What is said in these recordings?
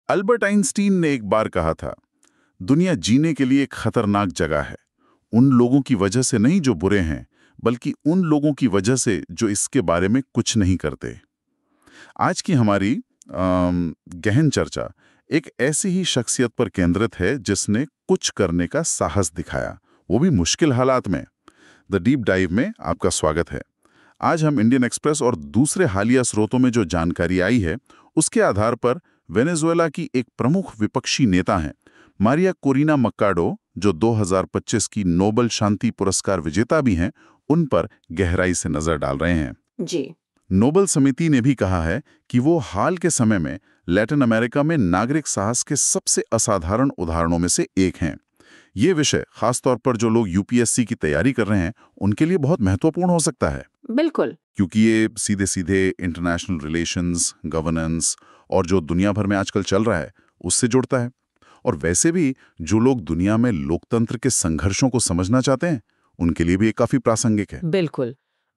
Albert Einstein ने एक बार कहा था, दुनिया जीने के लिए एक खतरनाक जगह है। उन लोगों की वजह से नहीं जो बुरे हैं, बल्कि उन लोगों की वजह से जो इसके बारे में कुछ नहीं करते। आज की हमारी गहन चर्चा एक ऐसी ही शख्सियत पर केंद्रित है जिसने कुछ करने का साहस दिखाया, वो भी मुश्किल हालात में। द डीप डाइव में आपका स्वागत है। आज हम इंडियन एक्सप्रेस और दूसरे हालिया स्रोतों में जो जानकारी आई है, उसके आधार पर वेनेजुएला की एक प्रमुख विपक्षी नेता हैं, मारिया कोरिना मक्काडो, जो 2025 की नोबेल शांति पुरस्कार विजेता भी हैं, उन पर गहराई से नजर डाल रहे हैं। जी। नोबेल समिति ने भी कहा है कि वो हाल के समय में लैटिन अमेरिका में नागरिक साहस के सबसे असाधारण उदाहरणों में से एक हैं। ये विषय खासतौर पर जो लोग यूपीएससी की तैयारी कर रहे हैं, उनके लिए बहुत महत्वपूर्ण हो सकता है। बिल्कुल। क्योंकि ये सीधे सीधे इंटरनेशनल रिलेशंस, गवर्नेंस और जो दुनिया भर में आजकल चल रहा है, उससे जुड़ता है। और वैसे भी जो लोग दुनिया में लोकतंत्र के संघर्षों को समझना चाहते हैं, उनके लिए भी ये काफी प्रासंगिक है। बिल्कुल।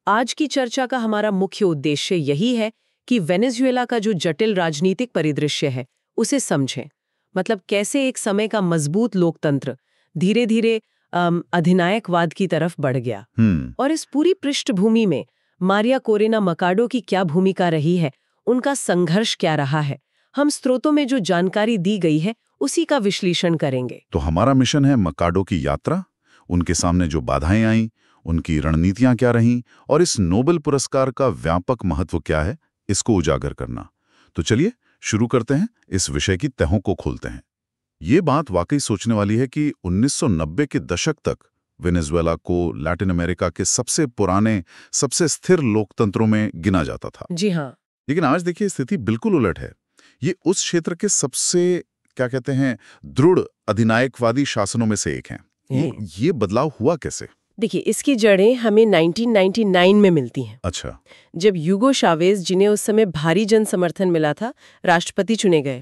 आज की चर्चा का हमारा मुख्य उद्देश्य यही है कि वेनेजुएला का जो जटिल राजनीतिक परिदृश्य है, उसे समझें। मतलब कैसे एक समय का मजबूत लोकतंत्र धीरे धीरे अधिनायकवाद की तरफ बढ़ गया। और इस पूरी पृष्ठभूमि में मारिया कोरिना मक्काडो की क्या भूमिका रही है, उनका संघर्ष क्या रहा है, हम स्रोतों में जो जानकारी दी गई है उसी का विश्लेषण करेंगे। तो हमारा मिशन है मक्काडो की यात्रा, उनके सामने जो बाधाएं आईं, उनकी रणनीतियां क्या रहीं और इस नोबेल पुरस्कार का व्यापक महत्व क्या है, इसको उजागर करना। तो चलिए शुरू करते हैं, इस विषय की तहों को खोलते हैं। ये बात वाकई सोचने वाली है कि 1990 के दशक तक वेनेजुएला को लैटिन अमेरिका के सबसे पुराने, सबसे स्थिर लोकतंत्रों में गिना जाता था। जी हाँ। लेकिन आज देखिए स्थिति बिल्कुल उलट है। ये उस क्षेत्र के सबसे, क्या कहते हैं, दृढ़ अधिनायकवादी शासनों में से एक हैं। ये बदलाव हुआ कैसे? देखिए, इसकी जड़ें हमें 1999 में मिलती हैं। अच्छा। जब यूगो शावेज, जिन्हें उस समय भारी जन समर्थन मिला था, राष्ट्रपति चुने गए।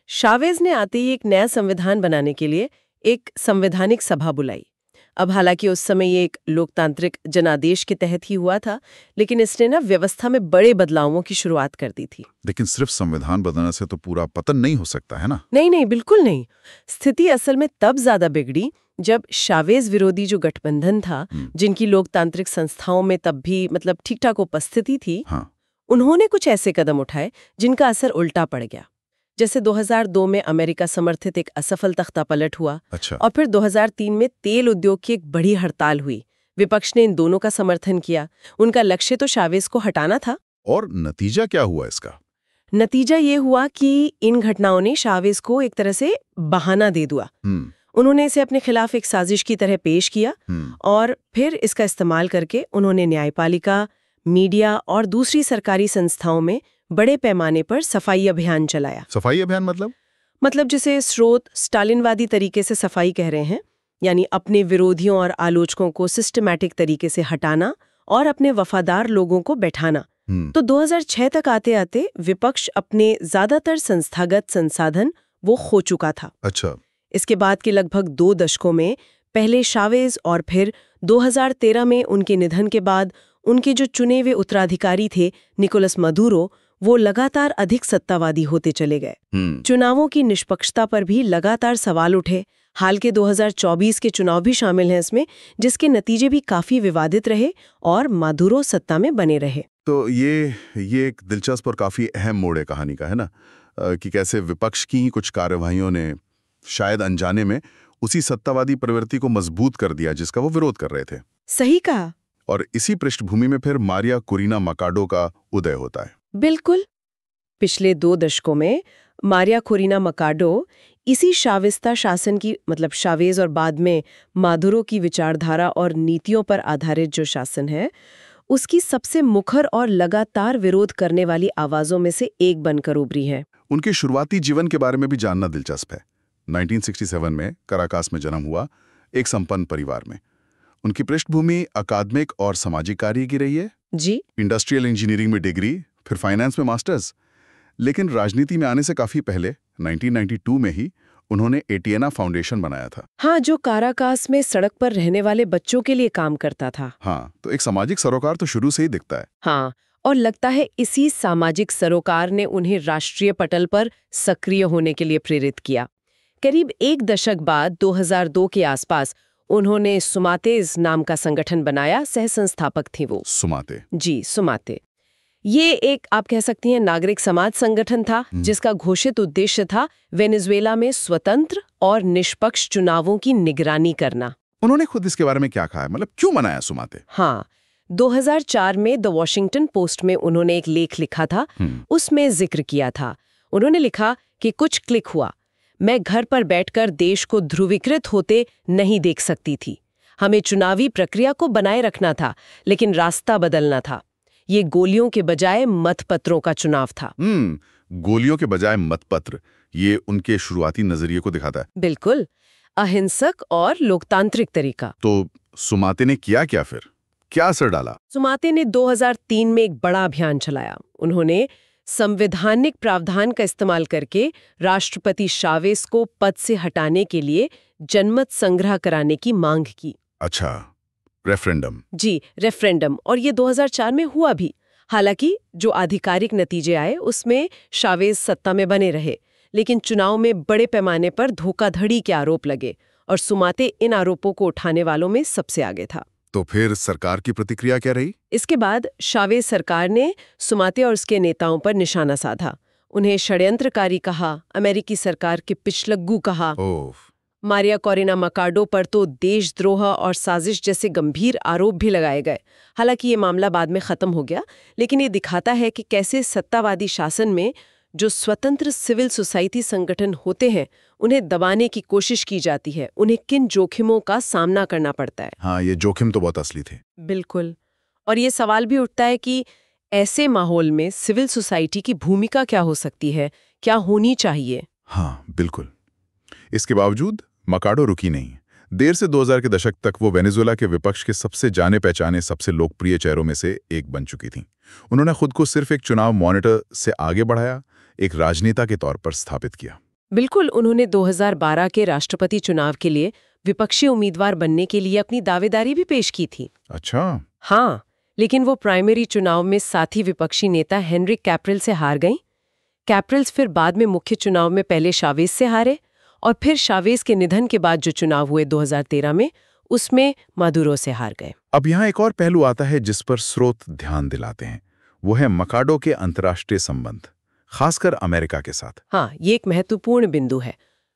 शावेज ने आते ही एक नया संविधान बनाने के लिए एक संवैधानिक सभा बुलाई। अब हालांकि उस समय ये एक लोकतांत्रिक जनादेश के तहत ही हुआ था, लेकिन इसने ना व्यवस्था में बड़े बदलावों की शुरुआत कर दी थी। लेकिन सिर्फ संविधान बदलने से तो पूरा पतन नहीं हो सकता है ना? नहीं नहीं, बिल्कुल नहीं। स्थिति असल में तब ज्यादा बिगड़ी जब शावेज विरोधी जो गठबंधन था, जिनकी लोकतांत्रिक संस्थाओं में तब भी मतलब ठीक ठाक उपस्थिति थी, उन्होंने कुछ ऐसे कदम उठाए जिनका असर उल्टा पड़ गया। जैसे 2002 में अमेरिका समर्थित एक असफल तख्तापलट हुआ। अच्छा। और फिर 2003 में तेल उद्योग की एक बड़ी हड़ताल हुई। विपक्ष ने इन दोनों का समर्थन किया। उनका लक्ष्य तो शावेज को हटाना था। और नतीजा क्या हुआ इसका? नतीजा ये हुआ कि इन घटनाओं ने शावेज को एक तरह से बहाना दे दिया। उन्होंने इसे अपने खिलाफ एक साजिश की तरह पेश किया और फिर इसका इस्तेमाल करके उन्होंने न्यायपालिका, मीडिया और दूसरी सरकारी संस्थाओं में बड़े पैमाने पर सफाई अभियान चलाया। सफाई अभियान मतलब जिसे स्रोत स्टालिनवादी तरीके से सफाई कह रहे हैं, यानी अपने विरोधियों और आलोचकों को सिस्टमैटिक तरीके से हटाना और अपने वफादार लोगों को बैठाना। तो 2006 तक आते आते विपक्ष अपने ज्यादातर संस्थागत संसाधन वो खो चुका था। अच्छा। इसके बाद के लगभग 2 दशकों में, पहले शावेज और फिर 2013 में उनके निधन के बाद उनके जो चुने हुए उत्तराधिकारी थे निकोलस मदुरो, वो लगातार अधिक सत्तावादी होते चले गए। चुनावों की निष्पक्षता पर भी लगातार सवाल उठे। हाल के 2024 के चुनाव भी शामिल हैं इसमें, जिसके नतीजे भी काफी विवादित रहे और मदुरो सत्ता में बने रहे। तो ये एक दिलचस्प और काफी अहम मोड़ है कहानी का, है ना, कि कैसे विपक्ष की ही कुछ कार्यवाहियों ने शायद अनजाने में उसी सत्तावादी प्रवृत्ति को मजबूत कर दिया जिसका वो विरोध कर रहे थे। सही कहा। और इसी पृष्ठभूमि में फिर मारिया कोरिना मक्काडो का उदय होता है। बिल्कुल। पिछले 2 दशकों में मारिया कोरिना मक्काडो इसी शाविस्ता शासन की, मतलब शावेज और बाद में मादुरो की विचारधारा और नीतियों पर आधारित जो शासन है, उसकी सबसे मुखर और लगातार विरोध करने वाली आवाजों में से एक बनकर उभरी है। उनके शुरुआती जीवन के बारे में भी जानना दिलचस्प है। 1967 में कराकास में जन्म हुआ एक संपन्न परिवार में। उनकी पृष्ठभूमि अकादमिक और सामाजिक कार्य की रही है। जी। इंडस्ट्रियल इंजीनियरिंग में डिग्री, फिर फाइनेंस में मास्टर्स। लेकिन राजनीति में आने से काफी पहले 1992 में ही उन्होंने एटिएना फाउंडेशन बनाया था। हाँ, जो काराकास में सड़क पर रहने वाले बच्चों के लिए काम करता था। हाँ, तो एक सामाजिक सरोकार तो शुरू से ही दिखता है। हाँ, और लगता है इसी सामाजिक सरोकार ने उन्हें राष्ट्रीय पटल पर सक्रिय होने के लिए प्रेरित किया। करीब एक दशक बाद 2002 के आसपास उन्होंने सुमातेज नाम का संगठन बनाया, सह संस्थापक थी वो। सुमाते। जी, सुमाते। ये एक, आप कह सकती हैं, नागरिक समाज संगठन था जिसका घोषित उद्देश्य था वेनेजुएला में स्वतंत्र और निष्पक्ष चुनावों की निगरानी करना। उन्होंने खुद इसके बारे में क्या कहा है, मतलब क्यों मनाया सुमाते? हाँ, 2004 में द वॉशिंगटन पोस्ट में उन्होंने एक लेख लिखा था। उसमें जिक्र किया था, उन्होंने लिखा कि कुछ क्लिक हुआ, मैं घर पर बैठकर देश को ध्रुवीकृत होते नहीं देख सकती थी। हमें चुनावी प्रक्रिया को बनाए रखना था, लेकिन रास्ता बदलना था। ये गोलियों के बजाय मतपत्रों का चुनाव था। गोलियों के बजाय मतपत्र, ये उनके शुरुआती नजरिए को दिखाता है। बिल्कुल, अहिंसक और लोकतांत्रिक तरीका। तो सुमाते ने किया क्या फिर? क्या असर डाला? सुमाते ने 2003 में एक बड़ा अभियान चलाया। उन्होंने संवैधानिक प्रावधान का इस्तेमाल करके राष्ट्रपति शावेज को पद से हटाने के लिए जनमत संग्रह कराने की मांग की। अच्छा, रेफरेंडम। जी, रेफरेंडम। और ये 2004 में हुआ भी। हालांकि जो आधिकारिक नतीजे आए उसमें शावेज सत्ता में बने रहे, लेकिन चुनाव में बड़े पैमाने पर धोखाधड़ी के आरोप लगे और सुमाते इन आरोपों को उठाने वालों में सबसे आगे था। तो फिर सरकार की प्रतिक्रिया क्या रही? इसके बाद शावेज सरकार ने सुमाते और उसके नेताओं पर निशाना साधा। उन्हें षड्यंत्रकारी कहा, अमेरिकी सरकार के पिछलग्गू कहा। मारिया कोरेना मकाडो पर तो देशद्रोह और साजिश जैसे गंभीर आरोप भी लगाए गए। हालांकि ये मामला बाद में खत्म हो गया, लेकिन ये दिखाता है कि कैसे सत्तावादी शासन में जो स्वतंत्र सिविल सोसाइटी संगठन होते हैं उन्हें दबाने की कोशिश की जाती है, उन्हें किन जोखिमों का सामना करना पड़ता है। हाँ, ये जोखिम तो बहुत असली थे। बिल्कुल। और ये सवाल भी उठता है कि ऐसे माहौल में सिविल सोसाइटी की भूमिका क्या हो सकती है, क्या होनी चाहिए? हाँ, बिल्कुल। इसके बावजूद मकाडो रुकी नहीं। देर से 2000 के दशक तक वो वेनेजुएला के विपक्ष के सबसे जाने पहचाने, सबसे लोकप्रिय चेहरों में से एक बन चुकी थी। उन्होंने खुद को सिर्फ एक चुनाव मॉनिटर से आगे बढ़ाया, एक राजनेता के तौर पर स्थापित किया। बिल्कुल, उन्होंने 2012 के राष्ट्रपति चुनाव के लिए विपक्षी उम्मीदवार बनने के लिए अपनी दावेदारी भी पेश की थी। अच्छा। हाँ, लेकिन वो प्राइमरी चुनाव में साथी विपक्षी नेता हेनरिक कैप्रिल से हार गईं। कैप्रिल्स फिर बाद में मुख्य चुनाव में पहले शावेज से हारे और फिर शावेज के निधन के बाद जो चुनाव हुए 2013 में, उसमें मादुरो से हार गए। अब यहाँ एक और पहलू आता है जिस पर स्रोत ध्यान दिलाते हैं, वो है मकाडो के अंतर्राष्ट्रीय संबंध, खासकर अमेरिका के साथ। हाँ, ये एक महत्वपूर्ण बिंदु है।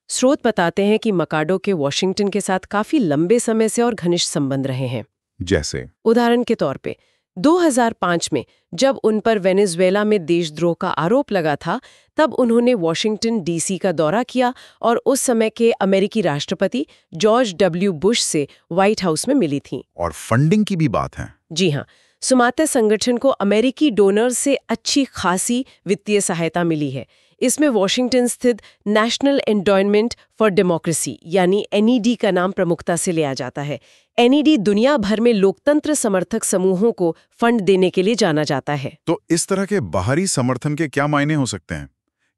स्रोत बताते हैं कि मकाडो के वॉशिंगटन के साथ काफी लंबे समय से और घनिष्ठ संबंध रहे हैं। जैसे उदाहरण के तौर पे 2005 में जब उन पर वेनेजुएला में देशद्रोह का आरोप लगा था, तब उन्होंने वॉशिंगटन डीसी का दौरा किया और उस समय के अमेरिकी राष्ट्रपति जॉर्ज डब्ल्यू बुश से व्हाइट हाउस में मिली थीं। और फंडिंग की भी बात है। जी हाँ, सुमाते संगठन को अमेरिकी डोनर्स से अच्छी खासी वित्तीय सहायता मिली है। इसमें वॉशिंगटन स्थित नेशनल एंडोमेंट फॉर डेमोक्रेसी यानी NED का नाम प्रमुखता से लिया जाता है। NED दुनिया भर में लोकतंत्र समर्थक समूहों को फंड देने के लिए जाना जाता है। तो इस तरह के बाहरी समर्थन के क्या मायने हो सकते हैं?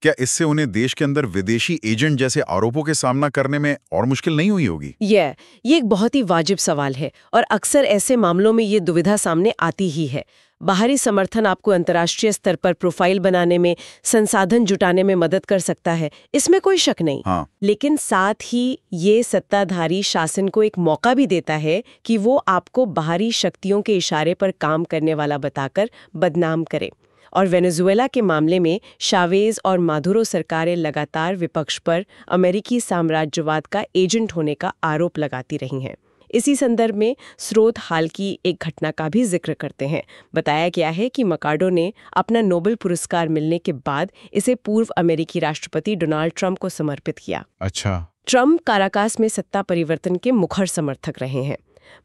क्या इससे उन्हें देश के अंदर विदेशी एजेंट जैसे आरोपों के सामना करने में और मुश्किल नहीं हुई होगी? ये एक बहुत ही वाजिब सवाल है और अक्सर ऐसे मामलों में ये दुविधा सामने आती ही है। बाहरी समर्थन आपको अंतर्राष्ट्रीय स्तर पर प्रोफाइल बनाने में, संसाधन जुटाने में मदद कर सकता है, इसमें कोई शक नहीं। हाँ। लेकिन साथ ही ये सत्ताधारी शासन को एक मौका भी देता है कि वो आपको बाहरी शक्तियों के इशारे पर काम करने वाला बताकर बदनाम करे। और वेनेजुएला के मामले में शावेज और मादुरो सरकारें लगातार विपक्ष पर अमेरिकी साम्राज्यवाद का एजेंट होने का आरोप लगाती रही हैं। इसी संदर्भ में स्रोत हाल की एक घटना का भी जिक्र करते हैं। बताया गया है कि मकाडो ने अपना नोबेल पुरस्कार मिलने के बाद इसे पूर्व अमेरिकी राष्ट्रपति डोनाल्ड ट्रंप को समर्पित किया। अच्छा। ट्रंप काराकास में सत्ता परिवर्तन के मुखर समर्थक रहे हैं।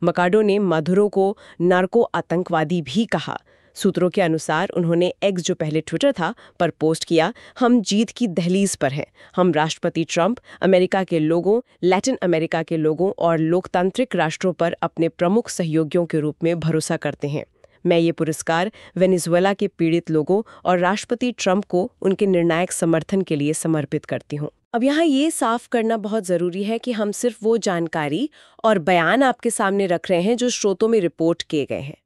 मकाडो ने मादुरो को नार्को आतंकवादी भी कहा। सूत्रों के अनुसार उन्होंने एक्स, जो पहले ट्विटर था, पर पोस्ट किया, हम जीत की दहलीज पर हैं। हम राष्ट्रपति ट्रंप, अमेरिका के लोगों, लैटिन अमेरिका के लोगों और लोकतांत्रिक राष्ट्रों पर अपने प्रमुख सहयोगियों के रूप में भरोसा करते हैं। मैं ये पुरस्कार वेनेजुएला के पीड़ित लोगों और राष्ट्रपति ट्रंप को उनके निर्णायक समर्थन के लिए समर्पित करती हूँ। अब यहाँ ये साफ करना बहुत ज़रूरी है कि हम सिर्फ वो जानकारी और बयान आपके सामने रख रहे हैं जो स्रोतों में रिपोर्ट किए गए हैं।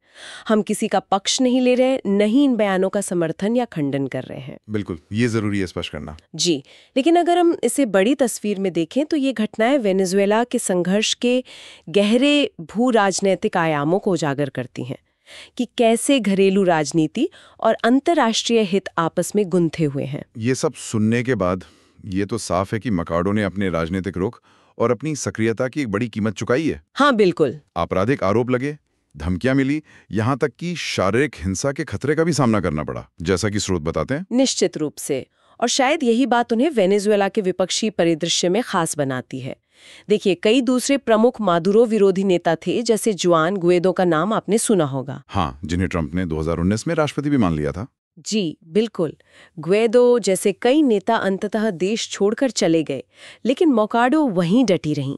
हम किसी का पक्ष नहीं ले रहे, नहीं इन बयानों का समर्थन या खंडन कर रहे हैं। बिल्कुल, ये जरूरी है स्पष्ट करना। जी, लेकिन अगर हम इसे बड़ी तस्वीर में देखें तो ये घटनाएं वेनेजुएला के संघर्ष के गहरे भू राजनीतिक आयामों को उजागर करती हैं कि कैसे घरेलू राजनीति और अंतर्राष्ट्रीय हित आपस में गुंथे हुए हैं। ये सब सुनने के बाद ये तो साफ है कि मकाडो ने अपने राजनीतिक रुख और अपनी सक्रियता की एक बड़ी कीमत चुकाई है। हाँ बिल्कुल। आपराधिक आरोप लगे, धमकियां मिली, यहाँ तक कि शारीरिक हिंसा के खतरे का भी सामना करना पड़ा, जैसा कि स्रोत बताते हैं। निश्चित रूप से, और शायद यही बात उन्हें वेनेजुएला के विपक्षी परिदृश्य में खास बनाती है। देखिए, कई दूसरे प्रमुख मादुरो विरोधी नेता थे, जैसे जुआन गुएडो का नाम आपने सुना होगा। हाँ, जिन्हें ट्रंप ने 2019 में राष्ट्रपति भी मान लिया था। जी बिल्कुल। गुएडो जैसे कई नेता अंततः देश छोड़कर चले गए, लेकिन मोकाडो वहीं डटी रहीं।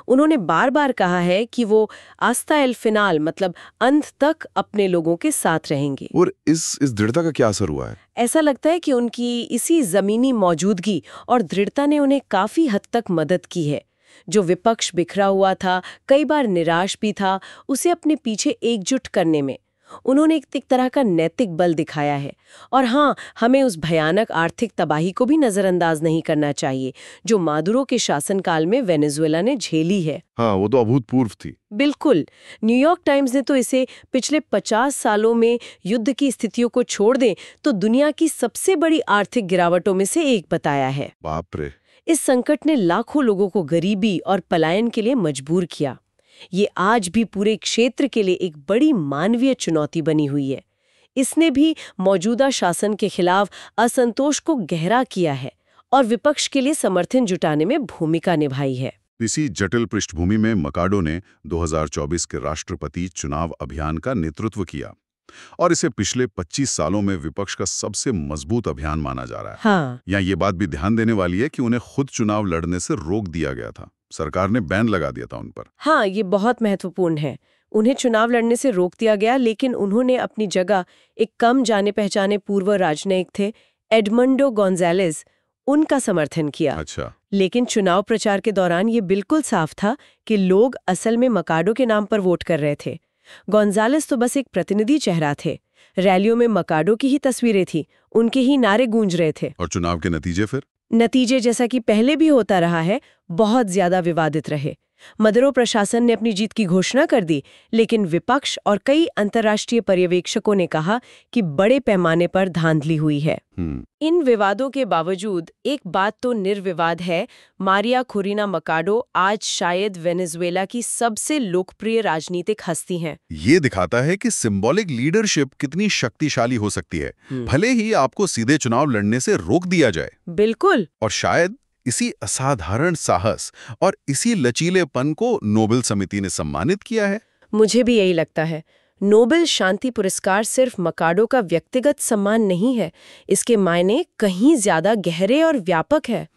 उन्होंने बार बार कहा है कि वो आस्ता एल फिनाल, मतलब अंत तक अपने लोगों के साथ रहेंगे। और इस दृढ़ता का क्या असर हुआ है? ऐसा लगता है कि उनकी इसी जमीनी मौजूदगी और दृढ़ता ने उन्हें काफी हद तक मदद की है। जो विपक्ष बिखरा हुआ था, कई बार निराश भी था, उसे अपने पीछे एकजुट करने में उन्होंने एक तरह का नैतिक बल दिखाया है। और हाँ, हमें उस भयानक आर्थिक तबाही को भी नजरअंदाज नहीं करना चाहिए जो मादुरो के शासनकाल में वेनेजुएला ने झेली है। हाँ, वो तो अभूतपूर्व थी। बिल्कुल। न्यूयॉर्क टाइम्स ने तो इसे पिछले 50 सालों में युद्ध की स्थितियों को छोड़ दें तो दुनिया की सबसे बड़ी आर्थिक गिरावटों में से एक बताया है। बाप रे। इस संकट ने लाखों लोगों को गरीबी और पलायन के लिए मजबूर किया। ये आज भी पूरे क्षेत्र के लिए एक बड़ी मानवीय चुनौती बनी हुई है। इसने भी मौजूदा शासन के खिलाफ असंतोष को गहरा किया है और विपक्ष के लिए समर्थन जुटाने में भूमिका निभाई है। इसी जटिल पृष्ठभूमि में मकाडो ने 2024 के राष्ट्रपति चुनाव अभियान का नेतृत्व किया और इसे पिछले 25 सालों में विपक्ष का सबसे मजबूत अभियान माना जा रहा है। हाँ। यहाँ ये बात भी ध्यान देने वाली है कि उन्हें खुद चुनाव लड़ने से रोक दिया गया था। सरकार ने बैन लगा दिया था उन पर। हाँ, ये बहुत महत्वपूर्ण है। उन्हें चुनाव लड़ने से रोक दिया गया, लेकिन उन्होंने अपनी जगह एक कम जाने पहचाने पूर्व राजनयिक थे, एडमंडो गोंजालेस, उनका समर्थन किया। अच्छा। लेकिन चुनाव प्रचार के दौरान ये बिल्कुल साफ था कि लोग असल में मकाडो के नाम पर वोट कर रहे थे। गोंजालेस तो बस एक प्रतिनिधि चेहरा थे। रैलियों में मकाडो की ही तस्वीरें थी, उनके ही नारे गूंज रहे थे। और चुनाव के नतीजे फिर? नतीजे, जैसा कि पहले भी होता रहा है, बहुत ज्यादा विवादित रहे। मदुरो प्रशासन ने अपनी जीत की घोषणा कर दी, लेकिन विपक्ष और कई अंतर्राष्ट्रीय पर्यवेक्षकों ने कहा कि बड़े पैमाने पर धांधली हुई है। इन विवादों के बावजूद एक बात तो निर्विवाद है, मारिया कोरिना मकाडो आज शायद वेनेजुएला की सबसे लोकप्रिय राजनीतिक हस्ती हैं। ये दिखाता है कि सिंबॉलिक लीडरशिप कितनी शक्तिशाली हो सकती है, भले ही आपको सीधे चुनाव लड़ने से रोक दिया जाए। बिल्कुल। और शायद इसी असाधारण साहस और इसी लचीलेपन को नोबेल समिति ने सम्मानित किया है। मुझे भी यही लगता है। नोबेल शांति पुरस्कार सिर्फ मकाडो का व्यक्तिगत सम्मान नहीं है, इसके मायने कहीं ज्यादा गहरे और व्यापक है।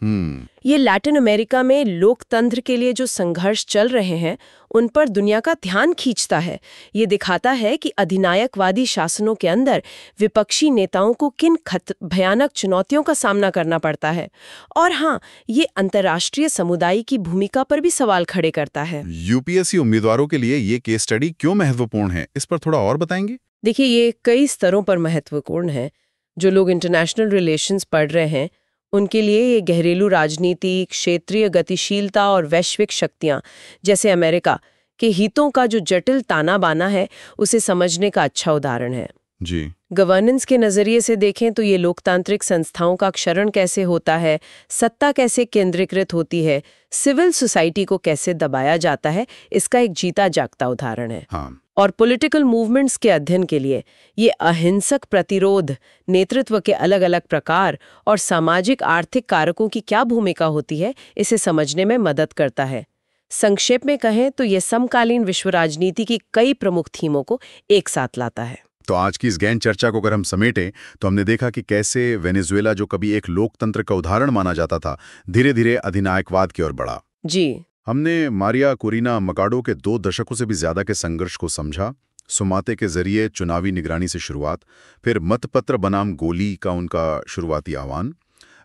ये लैटिन अमेरिका में लोकतंत्र के लिए जो संघर्ष चल रहे हैं उन पर दुनिया का ध्यान खींचता है। ये दिखाता है कि अधिनायकवादी शासनों के अंदर विपक्षी नेताओं को किन भयानक चुनौतियों का सामना करना पड़ता है। और हाँ, ये अंतर्राष्ट्रीय समुदाय की भूमिका पर भी सवाल खड़े करता है। यूपीएससी उम्मीदवारों के लिए ये केस स्टडी क्यों महत्वपूर्ण है, इस पर थोड़ा और बताएंगे? देखिए, ये कई स्तरों पर महत्वपूर्ण है। जो लोग इंटरनेशनल रिलेशंस पढ़ रहे हैं उनके लिए ये घरेलू राजनीति, क्षेत्रीय गतिशीलता और वैश्विक शक्तियां जैसे अमेरिका के हितों का जो जटिल ताना बाना है उसे समझने का अच्छा उदाहरण है। जी। गवर्नेंस के नजरिए से देखें तो ये लोकतांत्रिक संस्थाओं का क्षरण कैसे होता है, सत्ता कैसे केंद्रीकृत होती है, सिविल सोसाइटी को कैसे दबाया जाता है, इसका एक जीता जागता उदाहरण है। हाँ। और पॉलिटिकल मूवमेंट्स के अध्ययन के लिए ये अहिंसक प्रतिरोध, नेतृत्व के अलग अलग प्रकार और सामाजिक आर्थिक कारकों की क्या भूमिका होती है, इसे समझने में मदद करता है। संक्षेप में कहें तो ये समकालीन विश्व राजनीति की कई प्रमुख थीमों को एक साथ लाता है। तो आज की इस गहन चर्चा को अगर हम समेटें तो हमने देखा कि कैसे वेनेजुएला, जो कभी एक लोकतंत्र का उदाहरण माना जाता था, धीरे धीरे अधिनायकवाद की ओर बढ़ा। जी। हमने मारिया कोरिना मकाडो के 2 दशकों से भी ज्यादा के संघर्ष को समझा। सुमाते के जरिए चुनावी निगरानी से शुरुआत, फिर मतपत्र बनाम गोली का उनका शुरुआती आह्वान,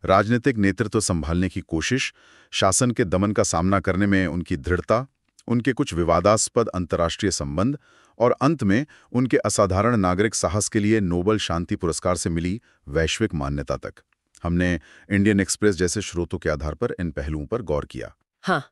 राजनीतिक नेतृत्व संभालने की कोशिश, शासन के दमन का सामना करने में उनकी दृढ़ता उनके कुछ विवादास्पद अंतर्राष्ट्रीय संबंध और अंत में उनके असाधारण नागरिक साहस के लिए नोबेल शांति पुरस्कार से मिली वैश्विक मान्यता तक। हमने इंडियन एक्सप्रेस जैसे स्रोतों के आधार पर इन पहलुओं पर गौर किया। हाँ,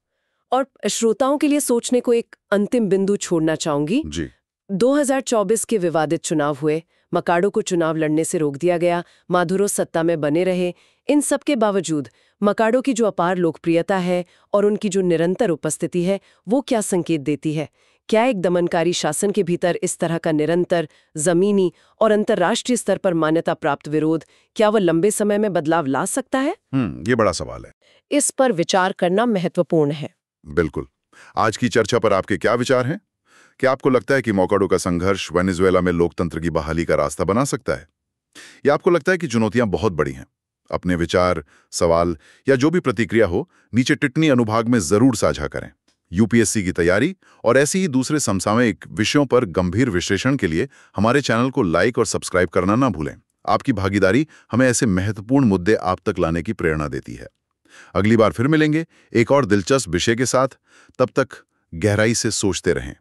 और श्रोताओं के लिए सोचने को एक अंतिम बिंदु छोड़ना चाहूंगी। जी। 2024 के विवादित चुनाव हुए, मकाडो को चुनाव लड़ने से रोक दिया गया, माधुरो सत्ता में बने रहे। इन सब के बावजूद मकाडो की जो अपार लोकप्रियता है और उनकी जो निरंतर उपस्थिति है, वो क्या संकेत देती है? क्या एक दमनकारी शासन के भीतर इस तरह का निरंतर, जमीनी और अंतर्राष्ट्रीय स्तर पर मान्यता प्राप्त विरोध, क्या वह लंबे समय में बदलाव ला सकता है? ये बड़ा सवाल है। इस पर विचार करना महत्वपूर्ण है। बिल्कुल। आज की चर्चा पर आपके क्या विचार हैं? क्या आपको लगता है कि मकाडो का संघर्ष वेनेजुएला में लोकतंत्र की बहाली का रास्ता बना सकता है? या आपको लगता है कि चुनौतियां बहुत बड़ी हैं? अपने विचार, सवाल या जो भी प्रतिक्रिया हो, नीचे टिप्पणी अनुभाग में जरूर साझा करें। यूपीएससी की तैयारी और ऐसे ही दूसरे समसामयिक विषयों पर गंभीर विश्लेषण के लिए हमारे चैनल को लाइक और सब्सक्राइब करना ना भूलें। आपकी भागीदारी हमें ऐसे महत्वपूर्ण मुद्दे आप तक लाने की प्रेरणा देती है। अगली बार फिर मिलेंगे एक और दिलचस्प विषय के साथ। तब तक गहराई से सोचते रहें।